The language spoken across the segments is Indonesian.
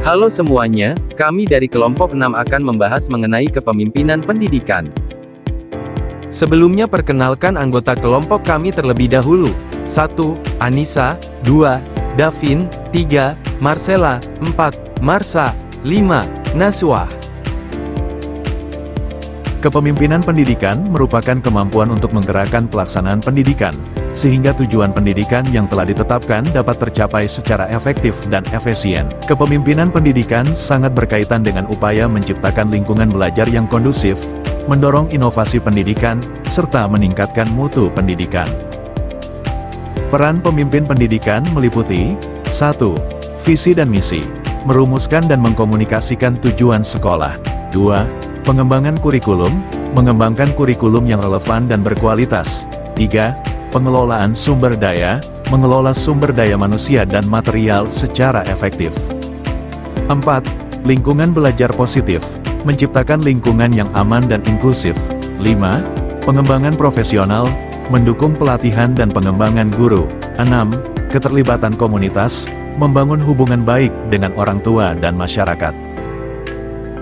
Halo semuanya, kami dari kelompok 6 akan membahas mengenai kepemimpinan pendidikan. Sebelumnya perkenalkan anggota kelompok kami terlebih dahulu. 1. Anissa, 2. Davin, 3. Marcella, 4. Marsa, 5. Naswa. Kepemimpinan pendidikan merupakan kemampuan untuk menggerakkan pelaksanaan pendidikan, sehingga tujuan pendidikan yang telah ditetapkan dapat tercapai secara efektif dan efisien. Kepemimpinan pendidikan sangat berkaitan dengan upaya menciptakan lingkungan belajar yang kondusif, mendorong inovasi pendidikan, serta meningkatkan mutu pendidikan. Peran pemimpin pendidikan meliputi 1. Visi dan misi, merumuskan dan mengkomunikasikan tujuan sekolah. 2. Pengembangan kurikulum, mengembangkan kurikulum yang relevan dan berkualitas. 3. Pengelolaan sumber daya, mengelola sumber daya manusia dan material secara efektif. 4. Lingkungan belajar positif, menciptakan lingkungan yang aman dan inklusif. 5. Pengembangan profesional, mendukung pelatihan dan pengembangan guru. 6. Keterlibatan komunitas, membangun hubungan baik dengan orang tua dan masyarakat.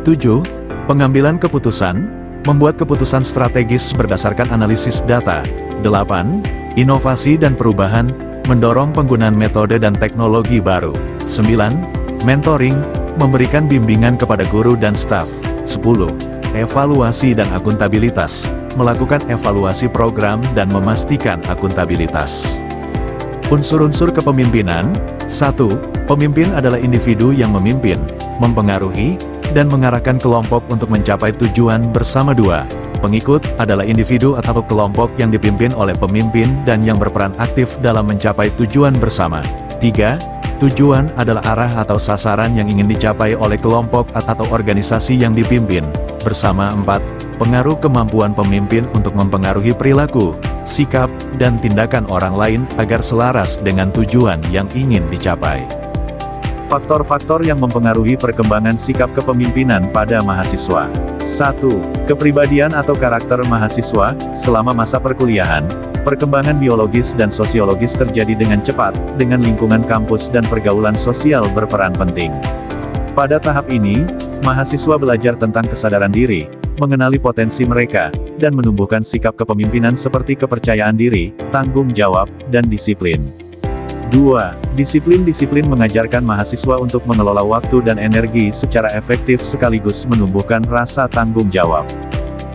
7. Pengambilan keputusan, membuat keputusan strategis berdasarkan analisis data. 8. Inovasi dan perubahan, mendorong penggunaan metode dan teknologi baru. 9. Mentoring, memberikan bimbingan kepada guru dan staf. 10. Evaluasi dan akuntabilitas, melakukan evaluasi program dan memastikan akuntabilitas. Unsur-unsur kepemimpinan. 1. Pemimpin adalah individu yang memimpin, mempengaruhi, dan mengarahkan kelompok untuk mencapai tujuan bersama. 2. Pengikut adalah individu atau kelompok yang dipimpin oleh pemimpin dan yang berperan aktif dalam mencapai tujuan bersama. 3. Tujuan adalah arah atau sasaran yang ingin dicapai oleh kelompok atau organisasi yang dipimpin bersama. 4. Pengaruh kemampuan pemimpin untuk mempengaruhi perilaku, sikap, dan tindakan orang lain agar selaras dengan tujuan yang ingin dicapai. Faktor-faktor yang mempengaruhi perkembangan sikap kepemimpinan pada mahasiswa. 1. Kepribadian atau karakter mahasiswa. Selama masa perkuliahan, perkembangan biologis dan sosiologis terjadi dengan cepat, dengan lingkungan kampus dan pergaulan sosial berperan penting. Pada tahap ini, mahasiswa belajar tentang kesadaran diri, mengenali potensi mereka, dan menumbuhkan sikap kepemimpinan seperti kepercayaan diri, tanggung jawab, dan disiplin. 2. Disiplin mengajarkan mahasiswa untuk mengelola waktu dan energi secara efektif sekaligus menumbuhkan rasa tanggung jawab.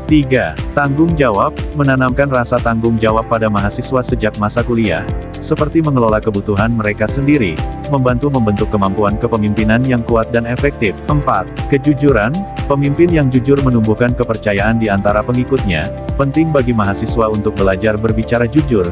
3. Tanggung jawab, menanamkan rasa tanggung jawab pada mahasiswa sejak masa kuliah, seperti mengelola kebutuhan mereka sendiri, membantu membentuk kemampuan kepemimpinan yang kuat dan efektif. 4. Kejujuran, pemimpin yang jujur menumbuhkan kepercayaan di antara pengikutnya, penting bagi mahasiswa untuk belajar berbicara jujur.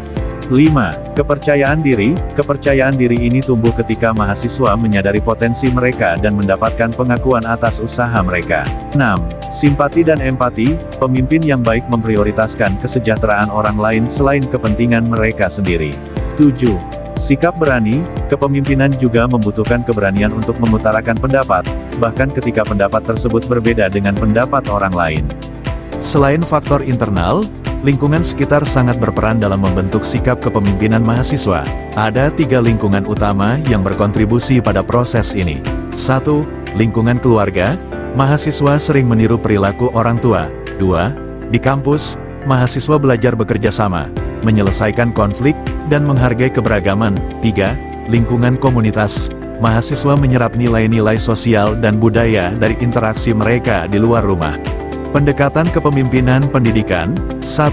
5. Kepercayaan diri ini tumbuh ketika mahasiswa menyadari potensi mereka dan mendapatkan pengakuan atas usaha mereka. 6. Simpati dan empati, pemimpin yang baik memprioritaskan kesejahteraan orang lain selain kepentingan mereka sendiri. 7. Sikap berani, kepemimpinan juga membutuhkan keberanian untuk mengutarakan pendapat, bahkan ketika pendapat tersebut berbeda dengan pendapat orang lain. Selain faktor internal, lingkungan sekitar sangat berperan dalam membentuk sikap kepemimpinan mahasiswa. Ada 3 lingkungan utama yang berkontribusi pada proses ini. 1. Lingkungan keluarga, mahasiswa sering meniru perilaku orang tua. 2. Di kampus, mahasiswa belajar bekerja sama, menyelesaikan konflik, dan menghargai keberagaman. 3. Lingkungan komunitas, mahasiswa menyerap nilai-nilai sosial dan budaya dari interaksi mereka di luar rumah. Pendekatan kepemimpinan pendidikan. 1.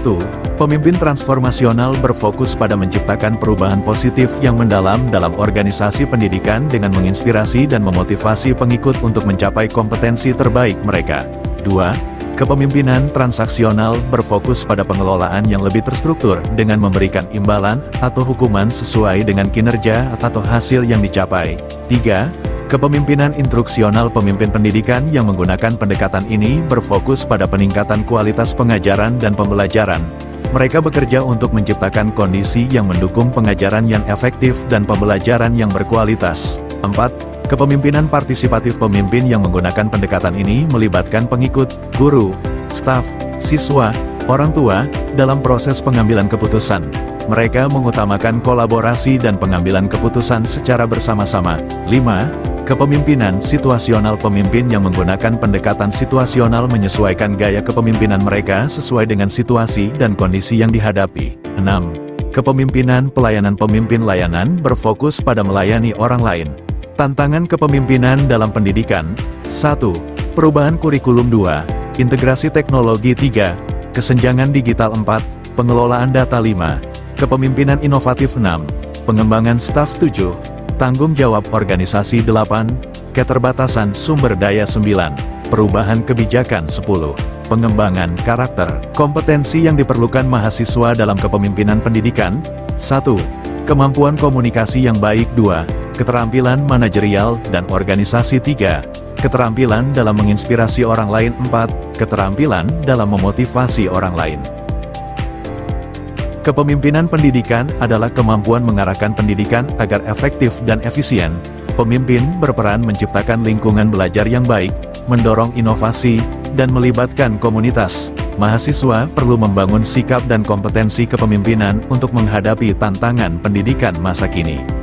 Pemimpin transformasional berfokus pada menciptakan perubahan positif yang mendalam dalam organisasi pendidikan dengan menginspirasi dan memotivasi pengikut untuk mencapai kompetensi terbaik mereka. 2. Kepemimpinan transaksional berfokus pada pengelolaan yang lebih terstruktur dengan memberikan imbalan atau hukuman sesuai dengan kinerja atau hasil yang dicapai. 3. Kepemimpinan instruksional, pemimpin pendidikan yang menggunakan pendekatan ini berfokus pada peningkatan kualitas pengajaran dan pembelajaran. Mereka bekerja untuk menciptakan kondisi yang mendukung pengajaran yang efektif dan pembelajaran yang berkualitas. 4. Kepemimpinan partisipatif, pemimpin yang menggunakan pendekatan ini melibatkan pengikut, guru, staf, siswa, orang tua, dalam proses pengambilan keputusan. Mereka mengutamakan kolaborasi dan pengambilan keputusan secara bersama-sama. 5. Kepemimpinan situasional, pemimpin yang menggunakan pendekatan situasional menyesuaikan gaya kepemimpinan mereka sesuai dengan situasi dan kondisi yang dihadapi. 6. Kepemimpinan pelayanan, pemimpin layanan berfokus pada melayani orang lain. Tantangan kepemimpinan dalam pendidikan. 1. Perubahan kurikulum. 2. Integrasi teknologi. 3. Kesenjangan digital. 4. Pengelolaan data. 5. Kepemimpinan inovatif. 6. Pengembangan staf. 7. Tanggung jawab organisasi. 8. Keterbatasan sumber daya. 9. Perubahan kebijakan. 10. Pengembangan karakter. Kompetensi yang diperlukan mahasiswa dalam kepemimpinan pendidikan. 1. Kemampuan komunikasi yang baik. 2. Keterampilan manajerial dan organisasi. 3. Keterampilan dalam menginspirasi orang lain. 4. Keterampilan dalam memotivasi orang lain. Kepemimpinan pendidikan adalah kemampuan mengarahkan pendidikan agar efektif dan efisien. Pemimpin berperan menciptakan lingkungan belajar yang baik, mendorong inovasi, dan melibatkan komunitas. Mahasiswa perlu membangun sikap dan kompetensi kepemimpinan untuk menghadapi tantangan pendidikan masa kini.